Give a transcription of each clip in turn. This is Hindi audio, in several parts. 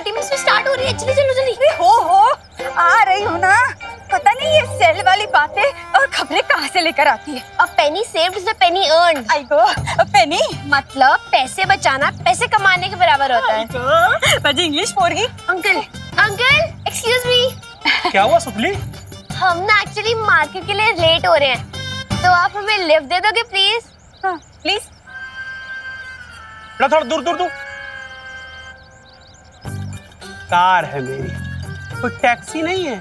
30 मिनट में स्टार्ट हो रही है, चली चलो जल्दी। हो आ रही हूँ ना। पता नहीं ये सेल वाली बातें और खबरें कहाँ से लेकर आती है। A penny saved is a penny earned. I go penny मतलब पैसे बचाना पैसे कमाने के बराबर होता है। बजी इंग्लिश बोल गई। अंकल अंकल एक्सक्यूज मी, क्या हुआ सुपली? हम ना एक्चुअली मार्केट के लिए लेट हो रहे हैं, तो आप हमें लिफ्ट दे दोगे प्लीज? हाँ प्लीज। थोड़ा दूर दूर दूर। कार है मेरी, कोई टैक्सी नहीं है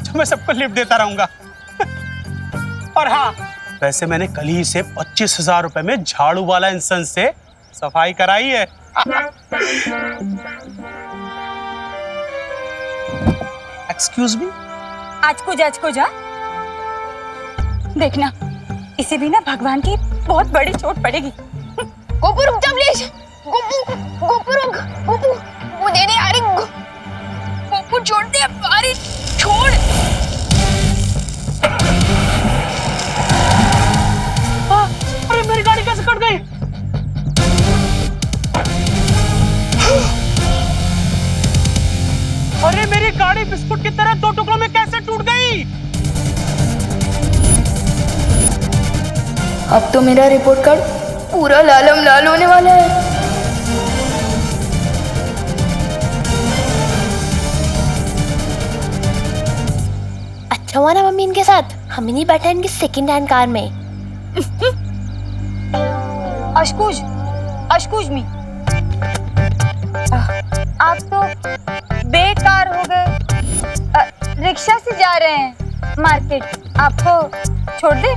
जो मैं सबको लिफ्ट देता रहूंगा। और हाँ, वैसे मैंने कल ही से 25,000 रुपए में झाड़ू वाला इंसान से सफाई कराई है। Excuse me. आज को जा देखना, इसे भी ना भगवान की बहुत बड़ी चोट पड़ेगी। गोपू रुक जा प्लीज। गोपू रुक। गोपू वो दे दे। अरे गोपू छोड़ दे। अरे छोड़। अरे मेरी गाड़ी कैसे कट गई? अरे मेरी गाड़ी बिस्कुट की तरह 2 टुकड़ों में कैसे टूट गई? अब तो मेरा रिपोर्ट कार्ड पूरा लालम लाल होने वाला है। अच्छा हुआ ना मम्मी इनके साथ, हम ही नहीं बैठे इनकी सेकंड हैंड कार में। अशकुज मी, आप तो बेकार हो गए। रिक्शा से जा रहे हैं मार्केट, आपको छोड़ दे?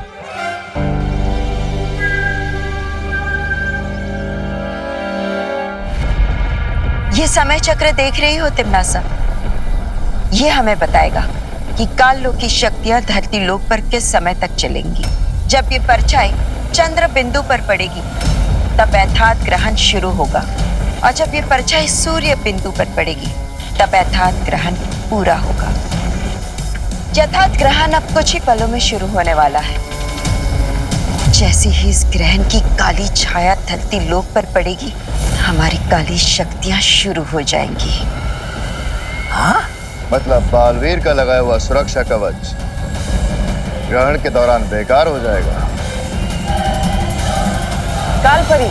ये समय चक्र देख रही हो तिम्नासा? ये हमें बताएगा कि काल लोक की शक्तियां धरती लोक पर किस समय तक चलेंगी। जब ये परछाई चंद्र बिंदु पर पड़ेगी तब यथार्थ ग्रहण शुरू होगा, और जब ये परछाई सूर्य बिंदु पर पड़ेगी तब यथार्थ ग्रहण पूरा होगा। यथार्थ ग्रहण अब कुछ ही पलों में शुरू होने वाला है। जैसे ही इस ग्रहण की काली छाया धरती लोक पर पड़ेगी, हमारी काली शक्तियां शुरू हो जाएंगी। हाँ? मतलब बालवीर का लगाया हुआ सुरक्षा कवच ग्रहण के दौरान बेकार हो जाएगा। कालपरी,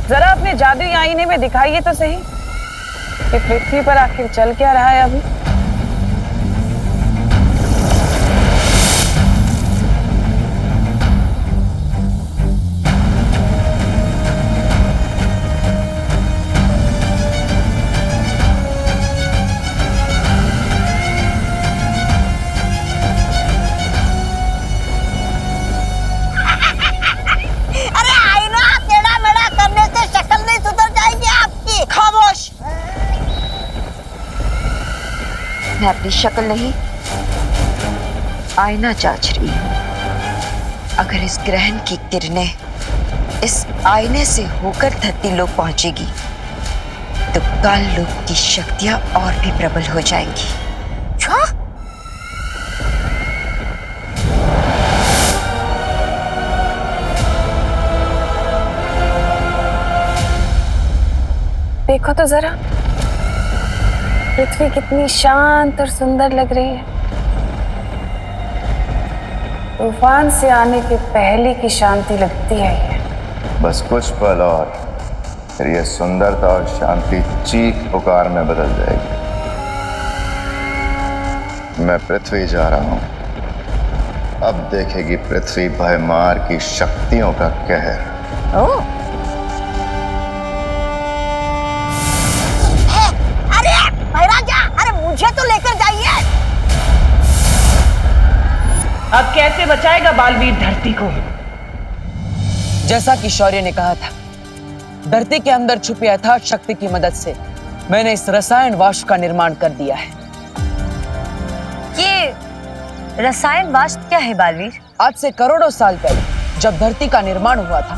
जरा अपने जादुई आईने में दिखाइए तो सही कि पृथ्वी पर आखिर चल क्या रहा है अभी। मैं अपनी शक्ल नहीं, आईना जांच रही हूं। अगर इस ग्रहण की किरणें इस आईने से होकर धरती लोक पहुंचेगी तो काल लोक की शक्तियां और भी प्रबल हो जाएंगी। क्या? देखो तो जरा, पृथ्वी कितनी शांत और सुंदर लग रही है। तूफान से आने के पहले की शांति लगती है ये। बस कुछ पल और फिर ये सुंदरता और शांति चीख पुकार में बदल जाएगी। मैं पृथ्वी जा रहा हूं, अब देखेगी पृथ्वी भयमार की शक्तियों का कहर। ओह, मुझे तो लेकर जाइए। अब कैसे बचाएगा बालवीर धरती को? जैसा कि शौर्य ने कहा था, धरती के अंदर छुपी यथार्थ शक्ति की मदद से मैंने इस रसायन वाष्प का निर्माण कर दिया है। ये रसायन वाष्प क्या है बालवीर? आज से करोड़ों साल पहले जब धरती का निर्माण हुआ था,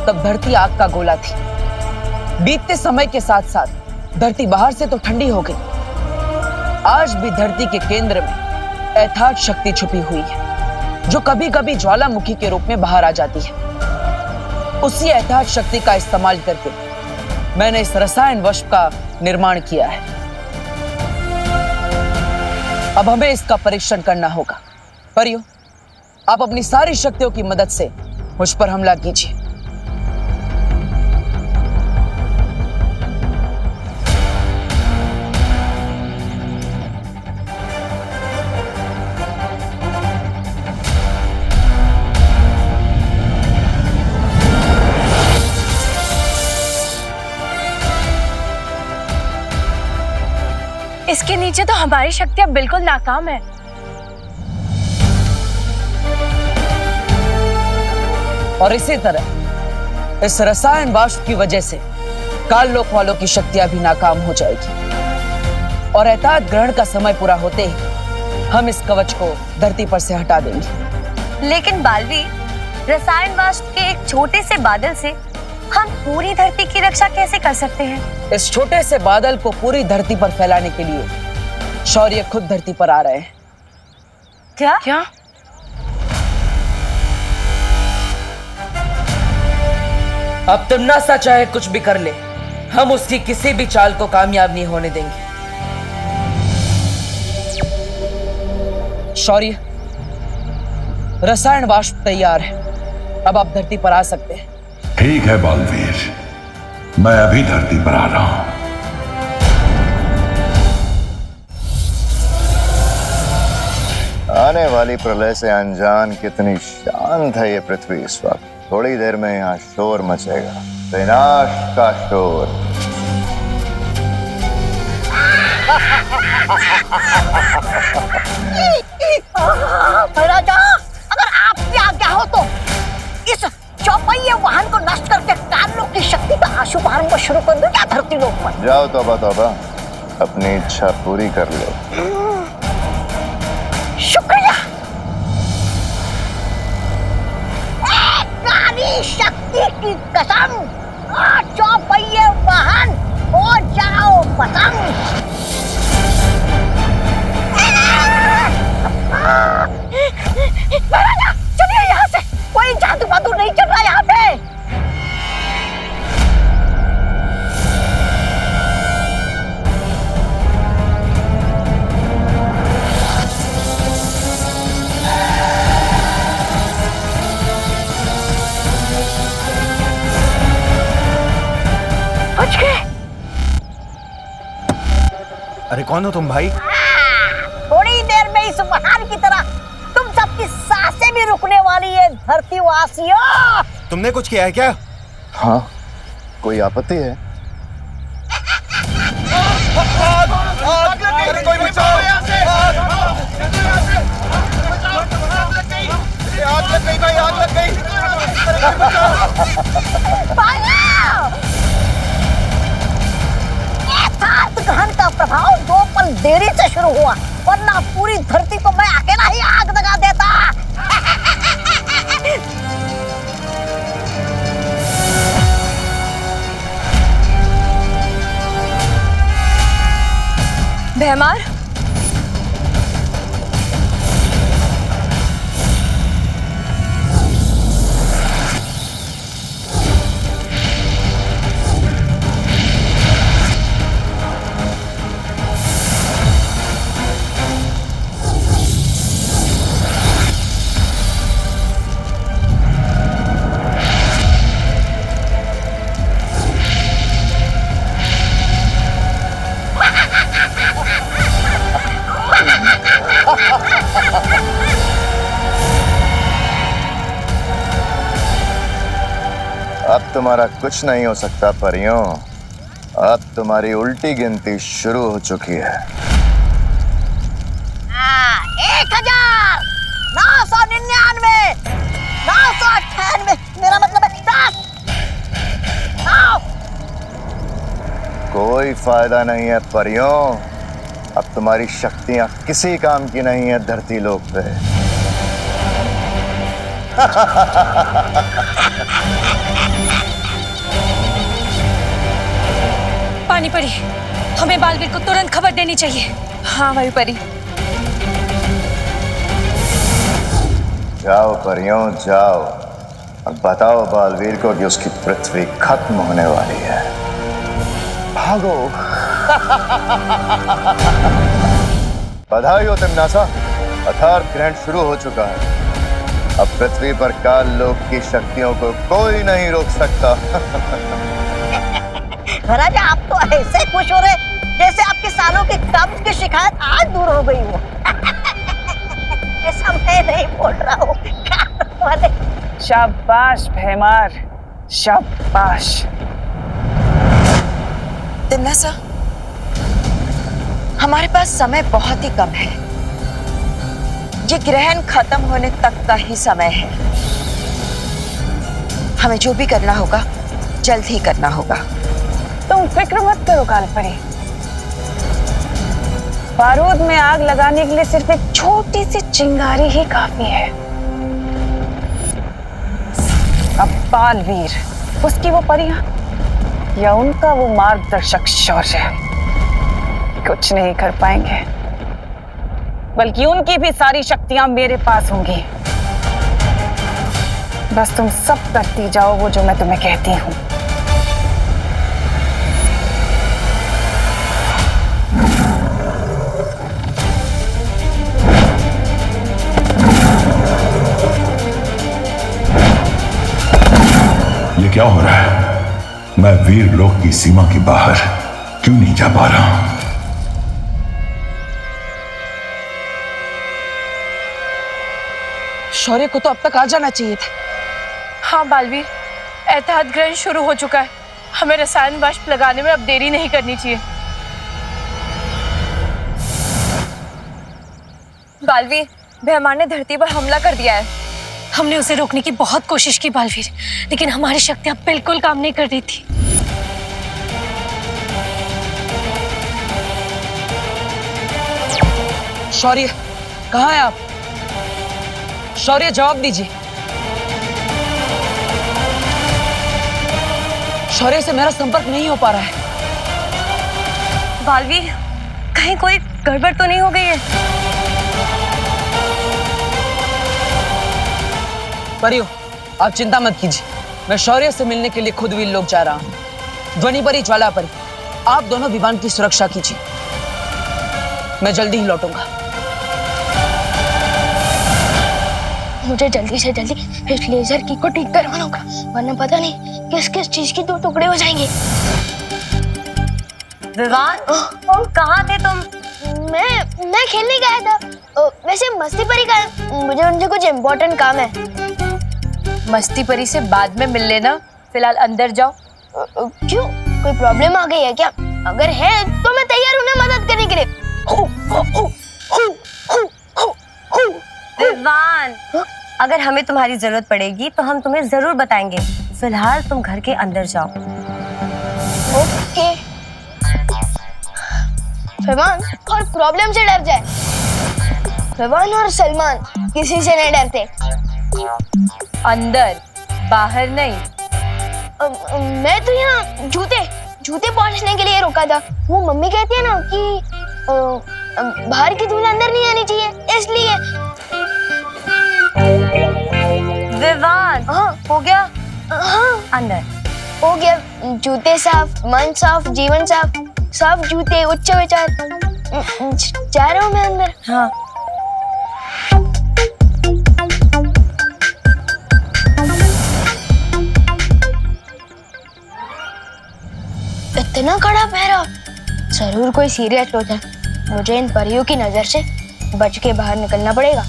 तब धरती आग का गोला थी। बीतते समय के साथ साथ धरती बाहर से तो ठंडी हो गई, आज भी धरती के केंद्र में यथार्थ शक्ति छुपी हुई है, जो कभी कभी ज्वालामुखी के रूप में बाहर आ जाती है। उसी यथार्थ शक्ति का इस्तेमाल करके मैंने इस रसायन वाष्प का निर्माण किया है। अब हमें इसका परीक्षण करना होगा। परियों, आप अपनी सारी शक्तियों की मदद से मुझ पर हमला कीजिए। इसके नीचे तो हमारी शक्तियां बिल्कुल नाकाम है। और इसी तरह इस रसायन वाष्प की वजह से काल लोक वालों की शक्तियां भी नाकाम हो जाएगी और ऐताद ग्रहण का समय पूरा होते ही हम इस कवच को धरती पर से हटा देंगे। लेकिन बालवीर, रसायन वाष्प के एक छोटे से बादल से हम पूरी धरती की रक्षा कैसे कर सकते हैं? इस छोटे से बादल को पूरी धरती पर फैलाने के लिए शौर्य खुद धरती पर आ रहे हैं। क्या? क्या? अब तुम नासा चाहे कुछ भी कर ले, हम उसकी किसी भी चाल को कामयाब नहीं होने देंगे। शौर्य, रसायन वाष्प तैयार है, अब आप धरती पर आ सकते हैं। ठीक है बालवीर, मैं अभी धरती पर आ रहा हूं। आने वाली प्रलय से अनजान कितनी शांत है ये पृथ्वी इस वक्त। थोड़ी देर में यहाँ शोर मचेगा, विनाश का शोर। राजा, अगर आपकी आज्ञा हो तो इस चौपहिए वाहन को नष्ट करके काल की शक्ति का शुभारंभ शुरू कर दो क्या धरती लोक पर? जाओ तौबा तौबा, अपनी इच्छा पूरी कर लो। शुक्रिया। काली शक्ति की कसम, चौपहिए वाहन हो जाओ पतंग। महाराजा, चलिए यहाँ से, कोई जादू वादू नहीं चल रहा यहाँ पे। अरे कौन हो तुम भाई? थोड़ी देर में इस वाहन की तरह तुम सबकी सांसें भी रुकने वाली है धरती वासियों। तुमने कुछ किया है क्या? हाँ, कोई आपत्ति है? कोई बचाओ! आग लग गई भाई, आग लग गई! ग्रहण का प्रभाव 2 पल देरी से शुरू हुआ, वरना पूरी धरती को मैं अकेला ही आग लगा देता। भैमार, अब तुम्हारा कुछ नहीं हो सकता परियों। अब तुम्हारी उल्टी गिनती शुरू हो चुकी है। 1999, 998, मेरा मतलब है 10, 9। कोई फायदा नहीं है परियों, अब तुम्हारी शक्तियां किसी काम की नहीं है धरती लोक पे। पानी परी, हमें बालवीर को तुरंत खबर देनी चाहिए। हाँ वायु परी। जाओ परियों जाओ, अब बताओ बालवीर को कि उसकी पृथ्वी खत्म होने वाली है। भागो। बधाई हो तिम्नासा, अथार्थ ग्रहण शुरू हो चुका है। अब पृथ्वी पर काल लोक की शक्तियों को कोई नहीं रोक सकता। राजा, आप तो ऐसे खुश हो रहे जैसे आपके सालों के कब्ज की शिकायत आज दूर हो गई हो। ऐसा मैं नहीं बोल रहा हूँ। शाबाश भैमार, शाबाश। तिम्नासा, हमारे पास समय बहुत ही कम है। ये ग्रहण खत्म होने तक का ही समय है। हमें जो भी करना होगा जल्द ही करना होगा। तुम फिक्र मत करो कालपरी। बारूद में आग लगाने के लिए सिर्फ एक छोटी सी चिंगारी ही काफी है। अब बालवीर, उसकी वो परियां या उनका वो मार्गदर्शक शौर्य कुछ नहीं कर पाएंगे, बल्कि उनकी भी सारी शक्तियां मेरे पास होंगी। बस तुम सब करती जाओ वो जो मैं तुम्हें कहती हूं। ये क्या हो रहा है? मैं वीर लोक की सीमा के बाहर क्यों नहीं जा पा रहा हूं? शौर्य को तो अब तक आ जाना चाहिए था। हाँ बालवीर, एतहाद ग्रहण शुरू हो चुका है। हमें रसायन वाष्प लगाने में अब देरी नहीं करनी चाहिए। बालवीर, भैमार ने धरती पर हमला कर दिया है। हमने उसे रोकने की बहुत कोशिश की बालवीर, लेकिन हमारी शक्तियां बिल्कुल काम नहीं कर रही थी। शौर्य, कहाँ हैं आप? शौर्य, जवाब दीजिए। शौर्य से मेरा संपर्क नहीं हो पा रहा है। बालवीर, कहीं कोई गड़बड़ तो नहीं हो गई है? परियो, आप चिंता मत कीजिए। मैं शौर्य से मिलने के लिए खुद वीर लोक जा रहा हूं। ध्वनि परी, ज्वाला परी, आप दोनों विमान की सुरक्षा कीजिए। मैं जल्दी ही लौटूंगा। मुझे जल्दी से जल्दी इस लेजर की को ठीक करवाना होगा, वरना पता नहीं किस किस चीज की दो टुकड़े हो जाएंगे। विवान, कहाँ थे तुम? मैं खेलने गया था। वैसे मस्ती परी का है, मुझे उनसे कुछ इम्पोर्टेंट काम है। मस्ती परी से बाद में मिल लेना, फिलहाल अंदर जाओ। क्यों, कोई प्रॉब्लम आ गई है क्या? अगर है तो मैं तैयार हूँ ना मदद करने के लिए। विवान, अगर हमें तुम्हारी जरूरत पड़ेगी तो हम तुम्हें जरूर बताएंगे। फिलहाल तुम घर के अंदर जाओ। ओके। फैमान और प्रॉब्लम से डर जाए। फैमान और सलमान किसी से नहीं डरते। अंदर, बाहर नहीं। मैं तो यहाँ जूते पहुँचने के लिए रुका था। वो मम्मी कहती है ना कि बाहर की धूल अंदर नहीं आनी चाहिए, इसलिए। विवान, हाँ, हो गया? हाँ, अंदर हो गया। जूते साफ, मन साफ, जीवन साफ। साफ जूते, उच्च विचार। जा रहा हूँ मैं अंदर। हाँ। इतना कड़ा पहरा, जरूर कोई सीरियस लोग है। मुझे इन परियों की नजर से बच के बाहर निकलना पड़ेगा।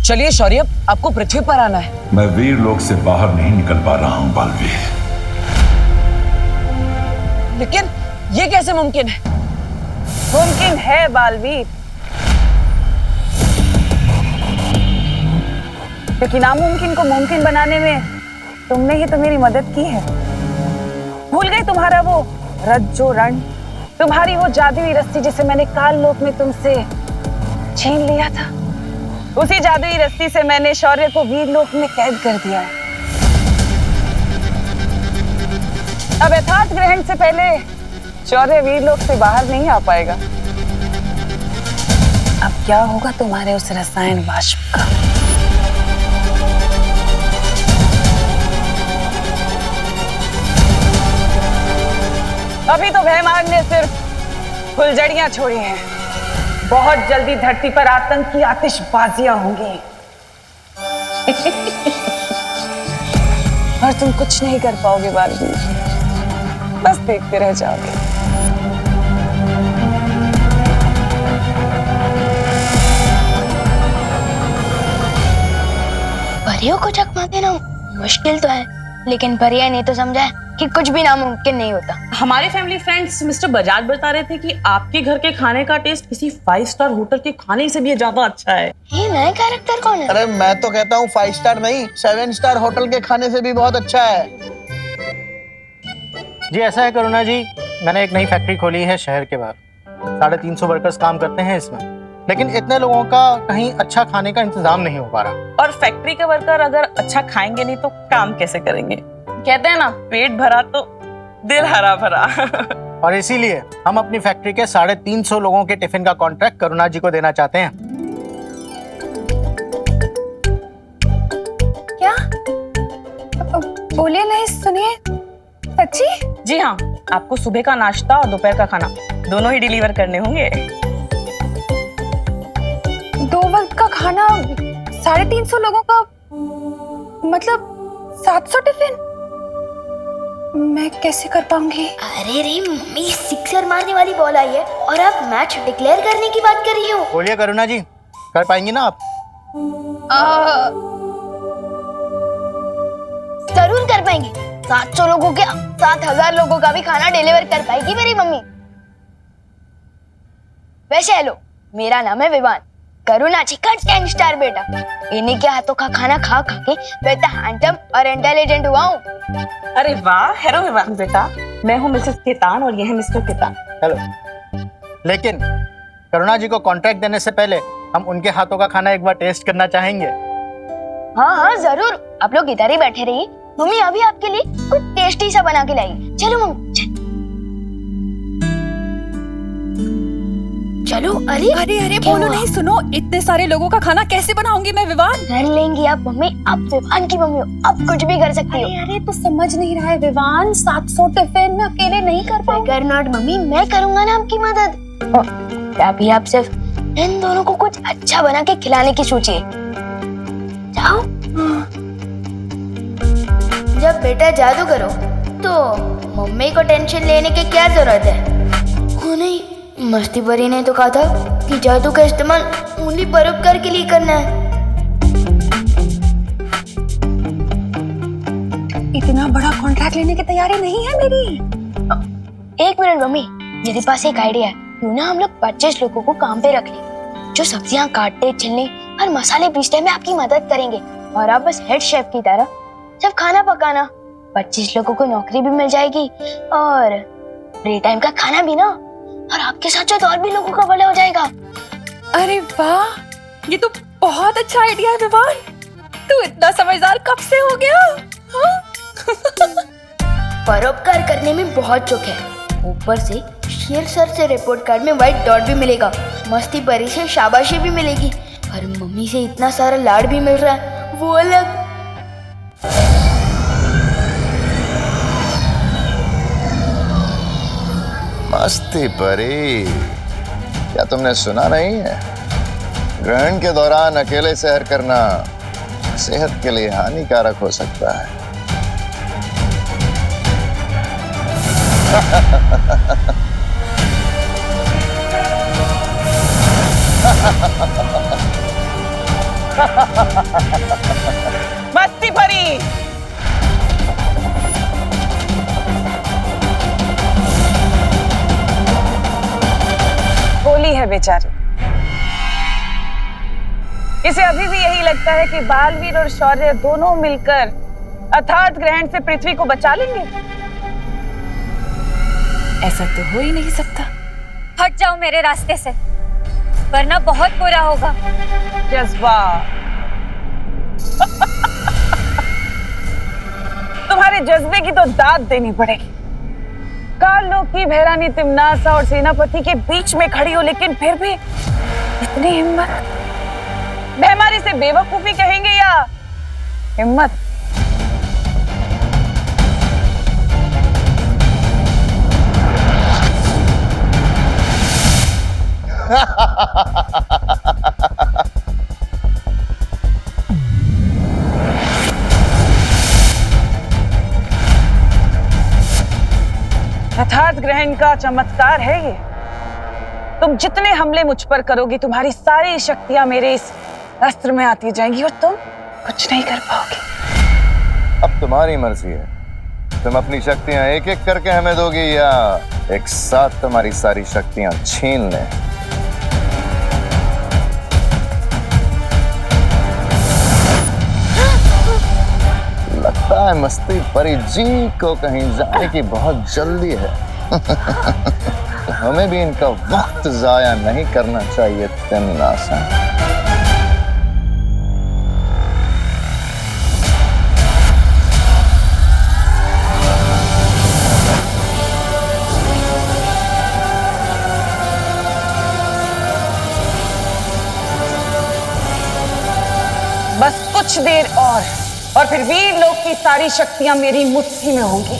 चलिए शौर्य, आपको पृथ्वी पर आना है। मैं वीर लोक से बाहर नहीं निकल पा रहा हूं बालवीर। लेकिन ये कैसे मुमकिन है? मुमकिन है बालवीर, क्योंकि नामुमकिन को मुमकिन बनाने में तुमने ही तो मेरी मदद की है। भूल गई तुम्हारा वो रज्जो रण, तुम्हारी वो जादुई रस्सी जिसे मैंने काल लोक में तुमसे छीन लिया था। उसी जादुई रस्सी से मैंने शौर्य को वीर लोक में कैद कर दिया है। अब यथार्थ ग्रहण से पहले शौर्य वीर लोक से बाहर नहीं आ पाएगा। अब क्या होगा तुम्हारे उस रसायन वाष्प का? अभी तो भैमार ने सिर्फ फुलझड़ियां छोड़ी हैं। बहुत जल्दी धरती पर आतंक की आतिशबाजियां होंगी। और तुम कुछ नहीं कर पाओगे बालवीर, बस देखते रह जाओगे। परियों को चकमा देना मुश्किल तो है, लेकिन परिया ने तो समझा है कि कुछ भी नामुमकिन नहीं होता। हमारे फैमिली फ्रेंड्स मिस्टर बजाज बता रहे थे कि आपके घर के खाने का टेस्ट किसी 5 स्टार होटल के खाने से भी ज्यादा अच्छा है। ये नया कैरेक्टर कौन है? अरे मैं तो कहता हूँ 5 स्टार नहीं, 7 स्टार होटल के खाने से भी बहुत अच्छा है। जी ऐसा है करुणा जी, मैंने एक नई फैक्ट्री खोली है शहर के बाहर। 350 वर्कर्स काम करते हैं इसमें, लेकिन इतने लोगों का कहीं अच्छा खाने का इंतजाम नहीं हो पा रहा। और फैक्ट्री के वर्कर अगर अच्छा खाएंगे नहीं तो काम कैसे करेंगे? कहते हैं ना, पेट भरा तो दिल हरा भरा। और इसीलिए हम अपनी फैक्ट्री के 350 लोगों के टिफिन का कॉन्ट्रैक्ट करुणा जी को देना चाहते हैं। क्या? बोलिए नहीं, सुनिए। सच्ची? जी हाँ, आपको सुबह का नाश्ता और दोपहर का खाना दोनों ही डिलीवर करने होंगे। 2 वक्त का खाना 350 लोगों का, मतलब 700 टिफिन? मैं कैसे कर पाऊंगी? अरे रे मम्मी, सिक्सर मारने वाली बॉल आई है और आप मैच डिक्लेयर करने की बात कर रही हो। बोलिए करुणा जी, कर पाएंगी ना आप? जरूर कर पाएंगे। 700 लोगों के 7000 लोगों का भी खाना डिलीवर कर पाएगी मेरी मम्मी। वैसे हेलो, मेरा नाम है विवान, करुणा जी का 10 स्टार बेटा। इन्हीं के हाथों का खाना खा खा के मैं तो हैंडसम और इंटेलिजेंट हुआ हूँ। अरे वाह, हेलो विवान बेटा, मैं हूँ मिसेस केतान और ये है मिस्टर केतान। हेलो। लेकिन करुणा जी को कॉन्ट्रैक्ट देने से पहले हम उनके हाथों का खाना एक बार टेस्ट करना चाहेंगे। हाँ हाँ जरूर, आप लोग इधर ही बैठे रहिए, मम्मी अभी आपके लिए कुछ टेस्टी सा बना के लाई। चलो मम्मी चलो। अरे अरे अरे बोलो नहीं, सुनो, इतने सारे लोगों का खाना कैसे बनाऊंगी मैं विवान? कर लेंगी आप मम्मी, आप विवान की मम्मी हो, आप कुछ भी कर सकती हो। अरे तो समझ नहीं रहा है विवान, 700 टिफिन मैं अकेले नहीं कर पाऊंगी। नॉट मम्मी, मैं करूंगा ना आपकी मदद। अभी आप सिर्फ इन दोनों को कुछ अच्छा बना के खिलाने की सोचिए। जाओ। जब बेटा जादू करो तो मम्मी को टेंशन लेने की क्या जरूरत है? हो नहीं, मस्ती परी ने तो कहा था कि जादू का इस्तेमाल उंगली परोपकार के लिए करना है। इतना बड़ा कॉन्ट्रैक्ट लेने की तैयारी नहीं है मेरी। 1 मिनट मम्मी, मेरे पास एक आइडिया है। क्यों ना हम लोग 25 लोगों को काम पे रख लें, जो सब्जियां काटते, छिलने और मसाले पीसने में आपकी मदद करेंगे, और आप बस हेड शेफ की तरह सिर्फ खाना पकाना। 25 लोगों को नौकरी भी मिल जाएगी और फ्री टाइम का खाना भी ना, और आपके साथ साथ और भी लोगों का भला हो जाएगा। अरे वाह, ये तो बहुत अच्छा आइडिया है विवान। तू इतना समझदार कब से हो गया? परोपकार करने में बहुत चुक है, ऊपर से शेर सर से रिपोर्ट कार्ड में व्हाइट डॉट भी मिलेगा, मस्ती परी से शाबाशी भी मिलेगी, और मम्मी से इतना सारा लाड भी मिल रहा है, वो अलग। मस्ती परी, क्या तुमने सुना नहीं है? ग्रहण के दौरान अकेले सैर करना सेहत के लिए हानिकारक हो सकता है। मस्ती परी, बोली है बेचारी। इसे अभी भी यही लगता है कि बालवीर और शौर्य दोनों मिलकर अर्थात ग्रहण से पृथ्वी को बचा लेंगे। ऐसा तो हो ही नहीं सकता। हट जाओ मेरे रास्ते से, वरना बहुत बुरा होगा। जज्बा तुम्हारे जज्बे की तो दाद देनी पड़ेगी। काल की भैरानी तिमनासा और सेनापति के बीच में खड़ी हो, लेकिन फिर भी इतनी हिम्मत। बेमारी से बेवकूफी कहेंगे या हिम्मत? यथार्थ ग्रहण का चमत्कार है ये। तुम जितने हमले मुझ पर करोगी, तुम्हारी सारी शक्तियां मेरे इस अस्त्र में आती जाएंगी और तुम कुछ नहीं कर पाओगे। अब तुम्हारी मर्जी है, तुम अपनी शक्तियां एक एक करके हमें दोगी या एक साथ तुम्हारी सारी शक्तियां छीन लें। लगता है मस्ती परी जी को कहीं जाने की बहुत जल्दी है। तो हमें भी इनका वक्त जाया नहीं करना चाहिए तिमनासा। बस कुछ देर और फिर वीर लोक की सारी शक्तियां मेरी मुट्ठी में होंगी।